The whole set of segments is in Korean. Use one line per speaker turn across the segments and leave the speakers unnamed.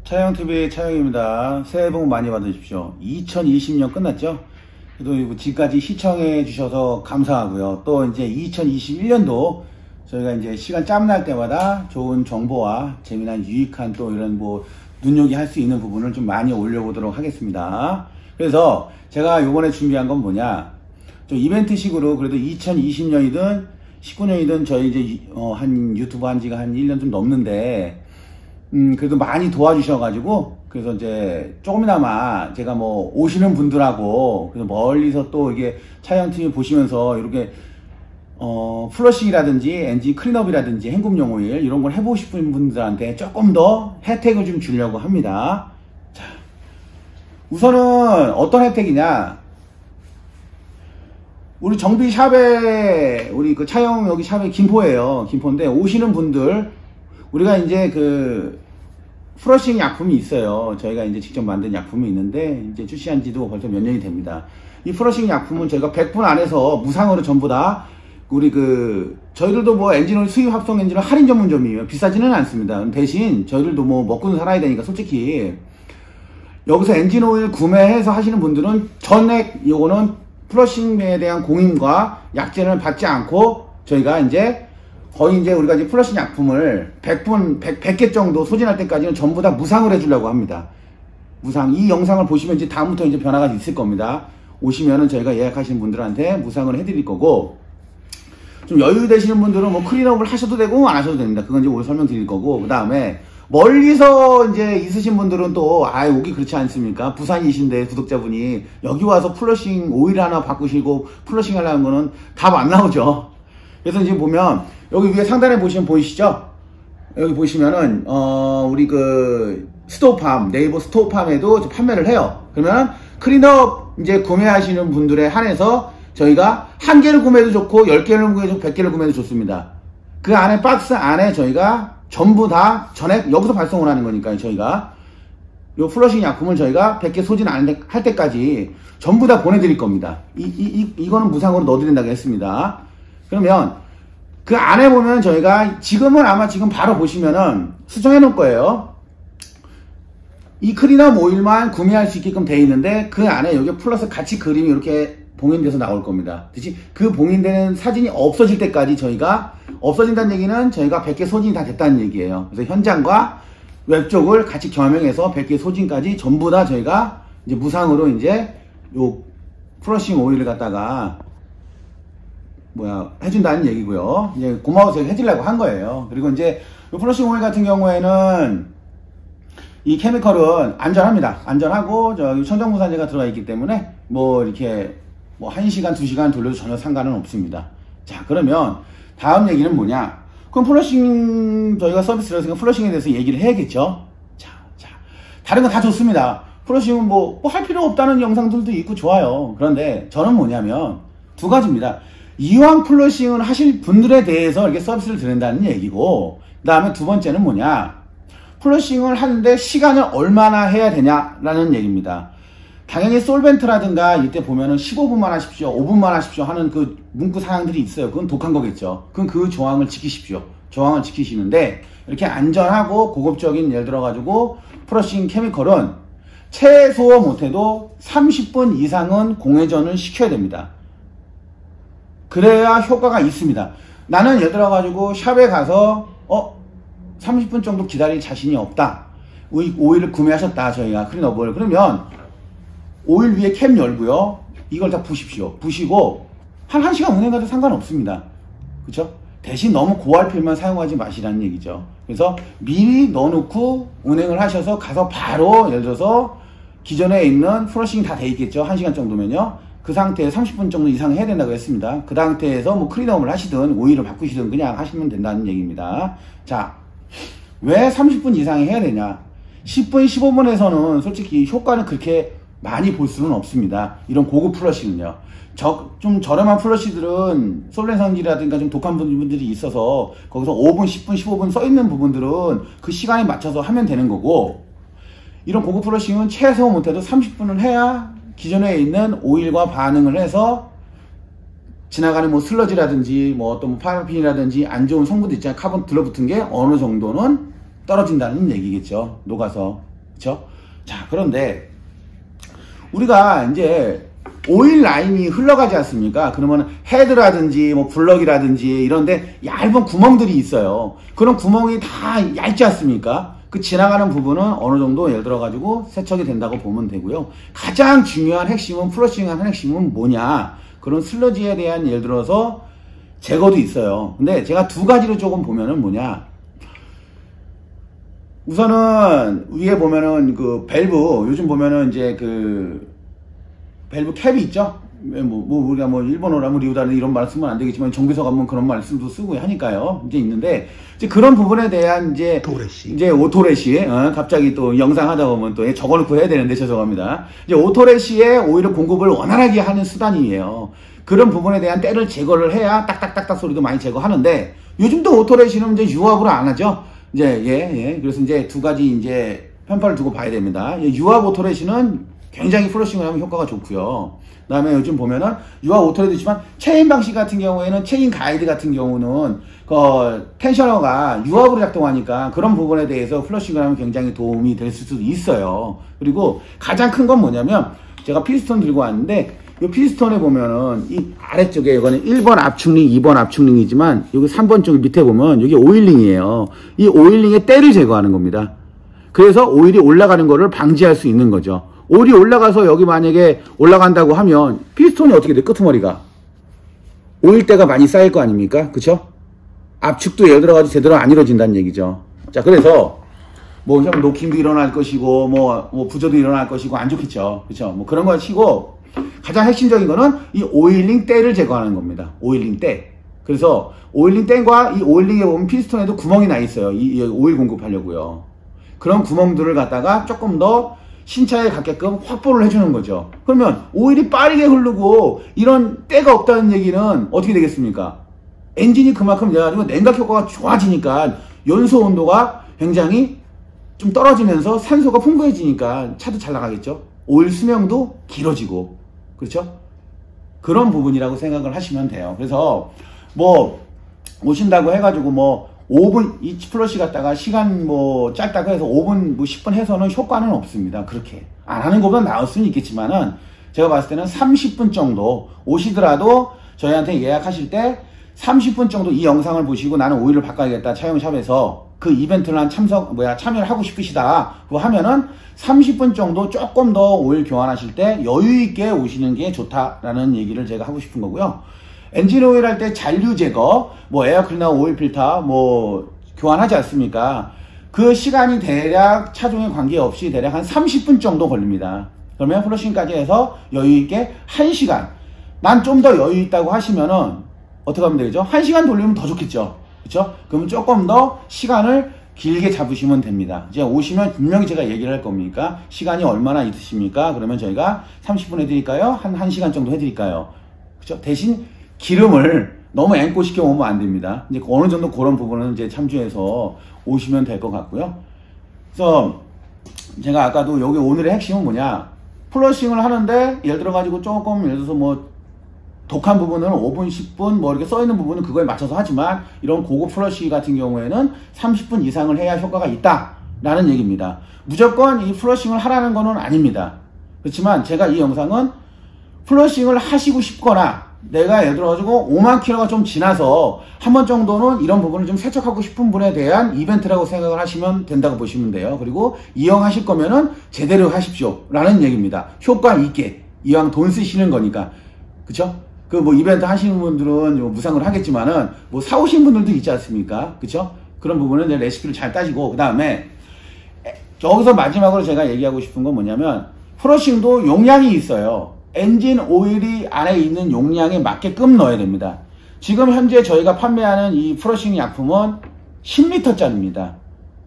차영TV 차영입니다. 새해 복 많이 받으십시오. 2020년 끝났죠? 그래도 지금까지 시청해 주셔서 감사하고요. 또 이제 2021년도 저희가 이제 시간 짬날 때마다 좋은 정보와 재미난 유익한 또 이런 뭐 눈여기 할 수 있는 부분을 좀 많이 올려보도록 하겠습니다. 그래서 제가 요번에 준비한 건 뭐냐, 좀 이벤트식으로 그래도 2020년이든 19년이든 저희 이제 한 유튜브 한 지가 한 1년 좀 넘는데 그래도 많이 도와주셔가지고, 그래서 이제 조금이나마 제가 뭐 오시는 분들하고 그래서 멀리서 또 이게 차영TV 보시면서 이렇게 플러싱이라든지 엔진 클린업이라든지 헹굼용 오일 이런 걸 해보고 싶은 분들한테 조금 더 혜택을 좀 주려고 합니다. 자, 우선은 어떤 혜택이냐, 우리 정비샵에 우리 그 차영 여기 샵에 김포예요. 김포인데 오시는 분들 우리가 이제 그 프러싱 약품이 있어요. 저희가 이제 직접 만든 약품이 있는데 이제 출시한 지도 벌써 몇 년이 됩니다. 이 프러싱 약품은 저희가 100분 안에서 무상으로 전부 다 우리 저희들도 뭐 엔진오일 수입 합성 엔진오일 할인 전문점이에요. 비싸지는 않습니다. 대신 저희들도 뭐 먹고는 살아야 되니까 솔직히 여기서 엔진오일 구매해서 하시는 분들은 전액 요거는 플러싱에 대한 공임과 약제를 받지 않고 저희가 이제 거의 이제 우리가 이제 플러싱 약품을 100개 정도 소진할 때까지는 전부 다 무상으로 해주려고 합니다. 무상. 이 영상을 보시면 이제 다음부터 이제 변화가 있을 겁니다. 오시면은 저희가 예약하시는 분들한테 무상으로 해드릴 거고, 좀 여유 되시는 분들은 뭐 클린업을 하셔도 되고 안 하셔도 됩니다. 그건 이제 오늘 설명드릴 거고, 그 다음에 멀리서 이제 있으신 분들은 또 오기 그렇지 않습니까? 부산이신데 구독자분이 여기 와서 플러싱 오일 하나 바꾸시고 플러싱 하려는 거는 답 안 나오죠. 그래서 지금 보면 여기 위에 상단에 보시면 보이시죠? 여기 보시면은 우리 스토팜, 네이버 스토팜에도 판매를 해요. 그러면 클린업 이제 구매하시는 분들에 한해서 저희가 한 개를 구매해도 좋고 10개를 구매해도 좋고 100개를 구매해도 좋습니다. 그 안에 박스 안에 저희가 전부 다 전액 여기서 발송을 하는 거니까요. 저희가 요 플러싱 약품을 저희가 100개 소진 할 때까지 전부 다 보내드릴 겁니다. 이거는 무상으로 넣어드린다고 했습니다. 그러면 그 안에 보면 저희가 지금은 아마 지금 바로 보시면은 수정해 놓을 거예요. 이 클린업 오일만 구매할 수 있게끔 되어 있는데 그 안에 여기 플러스 같이 그림이 이렇게 봉인돼서 나올 겁니다. 대신 그 봉인되는 사진이 없어질 때까지 저희가, 없어진다는 얘기는 저희가 100개 소진이 다 됐다는 얘기예요. 그래서 현장과 웹 쪽을 같이 겸용해서 100개 소진까지 전부 다 저희가 이제 무상으로 이제 요 플러싱 오일을 갖다가 해준다는 얘기고요. 이제 고마워서 해주려고 한 거예요. 그리고 이제 이 플러싱 오일 같은 경우에는 이 케미컬은 안전합니다. 안전하고 천정무산제가 들어가 있기 때문에 이렇게 1시간, 2시간 돌려도 전혀 상관은 없습니다. 자, 그러면 다음 얘기는 뭐냐? 그럼 플러싱 저희가 서비스를 해서 플러싱에 대해서 얘기를 해야겠죠. 자, 다른 건 다 좋습니다. 플러싱은 할 필요 없다는 영상들도 있고 좋아요. 그런데 저는 뭐냐면 두 가지입니다. 이왕 플러싱을 하실 분들에 대해서 이렇게 서비스를 드린다는 얘기고, 그 다음에 두 번째는 뭐냐, 플러싱을 하는데 시간을 얼마나 해야 되냐라는 얘기입니다. 당연히 솔벤트라든가 이때 보면은 15분만 하십시오, 5분만 하십시오 하는 그 문구 사항들이 있어요. 그건 독한 거겠죠. 그럼 그 조항을 지키십시오. 조항을 지키시는데, 이렇게 안전하고 고급적인 예를 들어 가지고 플러싱 케미컬은 최소 못해도 30분 이상은 공회전을 시켜야 됩니다. 그래야 효과가 있습니다. 나는 예를 들어 가지고 샵에 가서 30분 정도 기다릴 자신이 없다. 오일을 구매하셨다. 저희가 클린업을. 그러면 오일 위에 캡 열고요. 이걸 다 부십시오. 부시고 한 1시간 운행해도 상관없습니다. 그쵸? 대신 너무 고RPM만 사용하지 마시라는 얘기죠. 그래서 미리 넣어놓고 운행을 하셔서 가서 바로 예를 들어서 기존에 있는 플러싱이 다 돼 있겠죠. 1시간 정도면요. 그 상태에 30분 정도 이상 해야 된다고 했습니다. 그 상태에서 클린업을 하시든 오일을 바꾸시든 그냥 하시면 된다는 얘기입니다. 자, 왜 30분 이상 해야 되냐? 10분, 15분에서는 솔직히 효과는 그렇게 많이 볼 수는 없습니다. 이런 고급 플러싱은요. 좀 저렴한 플러시들은 솔렌 성질이라든가 좀 독한 부분들이 있어서 거기서 5분, 10분, 15분 써있는 부분들은 그 시간에 맞춰서 하면 되는 거고, 이런 고급 플러싱은 최소 못해도 30분을 해야 기존에 있는 오일과 반응을 해서 지나가는 슬러지라든지 어떤 파라핀이라든지 안 좋은 성분도 있잖아요. 카본 들러붙은 게 어느 정도는 떨어진다는 얘기겠죠. 녹아서. 그쵸? 자, 그런데 우리가 이제 오일 라인이 흘러가지 않습니까? 그러면 헤드라든지 뭐 블럭이라든지 이런데 얇은 구멍들이 있어요. 그런 구멍이 다 얇지 않습니까? 그 지나가는 부분은 어느 정도 예를 들어 가지고 세척이 된다고 보면 되고요. 가장 중요한 핵심은 플러싱하는 핵심은 뭐냐? 그런 슬러지에 대한 예를 들어서 제거도 있어요. 근데 제가 두 가지로 조금 보면은 뭐냐? 우선은 위에 보면은 그 밸브, 요즘 보면은 이제 그 밸브 캡이 있죠? 우리가 뭐 일본어라면 리우다는 이런 말 쓰면 안 되겠지만 정비서 가면 그런 말씀도 쓰고 하니까요. 이제 있는데 이제 그런 부분에 대한 이제 오토레시 갑자기 또 영상 하다 보면 또 적어놓고 해야 되는데 죄송합니다. 이제 오토레시의 오일을 공급을 원활하게 하는 수단이에요. 그런 부분에 대한 때를 제거를 해야 딱딱딱딱 소리도 많이 제거하는데 요즘도 오토레시는 이제 유압으로 안 하죠. 이제 그래서 이제 두 가지 이제 편파를 두고 봐야 됩니다. 유압 오토레시는 굉장히 플러싱을 하면 효과가 좋고요. 그 다음에 요즘 보면은 유압 오토레도 있지만 체인 방식 같은 경우에는 체인 가이드 같은 경우는 그 텐셔너가 유압으로 작동하니까 그런 부분에 대해서 플러싱을 하면 굉장히 도움이 될 수도 있어요. 그리고 가장 큰 건 뭐냐면 제가 피스톤 들고 왔는데 이 피스톤에 보면은 이 아래쪽에 이거는 1번 압축링, 2번 압축링이지만 여기 3번 쪽 밑에 보면 여기 오일링이에요. 이 오일링의 때를 제거하는 겁니다. 그래서 오일이 올라가는 거를 방지할 수 있는 거죠. 오일이 올라가서 여기 만약에 올라간다고 하면 피스톤이 어떻게 돼? 끄트머리가 오일때가 많이 쌓일 거 아닙니까? 그쵸? 압축도 예를 들어가지고 제대로 안 이루어진다는 얘기죠. 자, 그래서 뭐 노킹도 일어날 것이고 뭐 부조도 일어날 것이고 안 좋겠죠. 그쵸? 뭐 그런 거 치고 가장 핵심적인 거는 이 오일링 때를 제거하는 겁니다. 오일링 때. 그래서 오일링 때과 이 오일링에 보면 피스톤에도 구멍이 나 있어요. 이 오일 공급하려고요. 그런 구멍들을 갖다가 조금 더 신차에 갖게끔 확보를 해주는 거죠. 그러면 오일이 빠르게 흐르고 이런 때가 없다는 얘기는 어떻게 되겠습니까? 엔진이 그만큼 내가지고 냉각 효과가 좋아지니까 연소 온도가 굉장히 좀 떨어지면서 산소가 풍부해지니까 차도 잘 나가겠죠. 오일 수명도 길어지고, 그렇죠? 그런 부분이라고 생각을 하시면 돼요. 그래서 뭐 오신다고 해가지고 뭐 5분 이 플러시 갖다가 시간 뭐 짧다고 해서 5분 뭐 10분 해서는 효과는 없습니다. 그렇게 안 하는 것보다 나을 수는 있겠지만은 제가 봤을 때는 30분 정도 오시더라도 저희한테 예약하실 때 30분 정도 이 영상을 보시고 나는 오일을 바꿔야겠다 차용샵에서 그 이벤트를 참여를 하고 싶으시다 그거 하면은 30분 정도 조금 더 오일 교환하실 때 여유 있게 오시는 게 좋다라는 얘기를 제가 하고 싶은 거고요. 엔진 오일 할 때 잔류 제거, 뭐 에어클리너, 오일 필터 뭐 교환하지 않습니까? 그 시간이 대략 차종에 관계없이 대략 한 30분 정도 걸립니다. 그러면 플러싱까지 해서 여유 있게 1시간. 난 좀 더 여유 있다고 하시면은 어떻게 하면 되죠? 1시간 돌리면 더 좋겠죠. 그렇죠? 그러면 조금 더 시간을 길게 잡으시면 됩니다. 이제 오시면 분명히 제가 얘기를 할 겁니까? 시간이 얼마나 있으십니까? 그러면 저희가 30분 해드릴까요? 한 1시간 정도 해드릴까요? 그렇죠? 대신 기름을 너무 앵꼬 시켜 오면 안 됩니다. 이제 어느 정도 그런 부분은 이제 참조해서 오시면 될 것 같고요. 그래서 제가 아까도 여기 오늘의 핵심은 뭐냐? 플러싱을 하는데 예를 들어 가지고 조금 예를 들어서 뭐 독한 부분은 5분, 10분 뭐 이렇게 써 있는 부분은 그거에 맞춰서 하지만 이런 고급 플러시 같은 경우에는 30분 이상을 해야 효과가 있다라는 얘기입니다. 무조건 이 플러싱을 하라는 거는 아닙니다. 그렇지만 제가 이 영상은 플러싱을 하시고 싶거나 내가 예를 들어가지고 5만 킬로가 좀 지나서 한 번 정도는 이런 부분을 좀 세척하고 싶은 분에 대한 이벤트라고 생각을 하시면 된다고 보시면 돼요. 그리고 이용하실 거면은 제대로 하십시오 라는 얘기입니다. 효과 있게 이왕 돈 쓰시는 거니까. 그쵸? 그 뭐 이벤트 하시는 분들은 뭐 무상으로 하겠지만은 뭐 사오신 분들도 있지 않습니까? 그쵸? 그런 부분은 이제 레시피를 잘 따지고 그 다음에 여기서 마지막으로 제가 얘기하고 싶은 건 뭐냐면 플러싱도 용량이 있어요. 엔진 오일이 안에 있는 용량에 맞게끔 넣어야 됩니다. 지금 현재 저희가 판매하는 이 플러싱 약품은 10리터짜리입니다.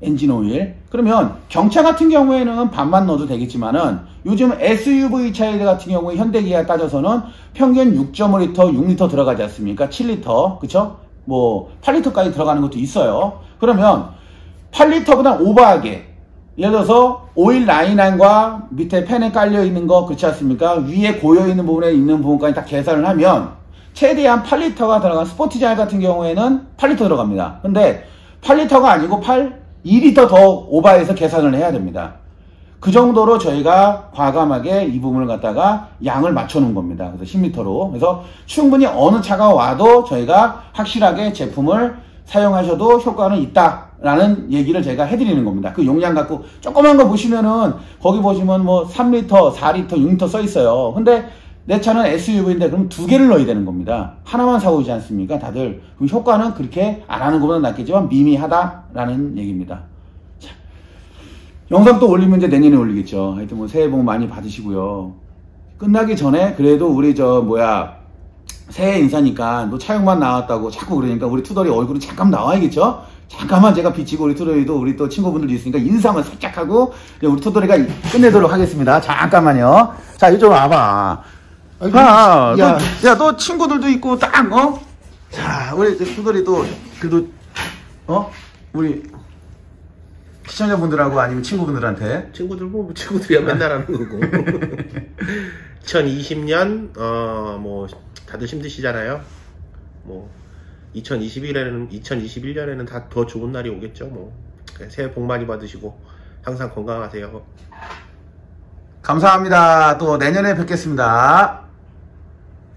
엔진 오일. 그러면 경차 같은 경우에는 반만 넣어도 되겠지만은 요즘 SUV 차들 같은 경우에 현대기아 따져서는 평균 6.5리터, 6리터 들어가지 않습니까? 7리터. 그쵸? 뭐 8리터까지 들어가는 것도 있어요. 그러면 8리터보다 오버하게 예를 들어서 오일 라인안과 밑에 팬에 깔려 있는 거 그렇지 않습니까? 위에 고여 있는 부분에 있는 부분까지 다 계산을 하면 최대한 8리터가 들어간 스포티지 같은 경우에는 8리터 들어갑니다. 근데 8리터가 아니고 2리터 더 오버해서 계산을 해야 됩니다. 그 정도로 저희가 과감하게 이 부분을 갖다가 양을 맞춰 놓은 겁니다. 그래서 10L로. 그래서 충분히 어느 차가 와도 저희가 확실하게 제품을 사용하셔도 효과는 있다라는 얘기를 제가 해드리는 겁니다. 그 용량 갖고 조그만 거 보시면은 거기 보시면 뭐 3L, 4L, 6L 써 있어요. 근데 내 차는 SUV인데 그럼 2개를 넣어야 되는 겁니다. 하나만 사고 있지 않습니까? 다들. 그럼 효과는 그렇게 안 하는 것보다 낫겠지만 미미하다라는 얘기입니다. 자, 영상 또 올리면 이제 내년에 올리겠죠. 하여튼 뭐 새해 복 많이 받으시고요. 끝나기 전에 그래도 우리 새해 인사니까 또 차용만 나왔다고 자꾸 그러니까 우리 투덜이 얼굴은 잠깐 나와야겠죠? 잠깐만 제가 비치고 우리 투덜이도 우리 또 친구분들이 있으니까 인사만 살짝 하고 우리 투덜이가 끝내도록 하겠습니다. 잠깐만요. 자, 이쪽으로 와봐. 야, 너 친구들도 있고 딱 자, 우리 투덜이 또 그래도 우리 시청자분들하고 아니면 친구분들한테
친구들이야 맨날 하는 거고 2020년 뭐 다들 힘드시잖아요. 뭐 2021년에는 다 더 좋은 날이 오겠죠. 뭐 새해 복 많이 받으시고 항상 건강하세요.
감사합니다. 또 내년에 뵙겠습니다.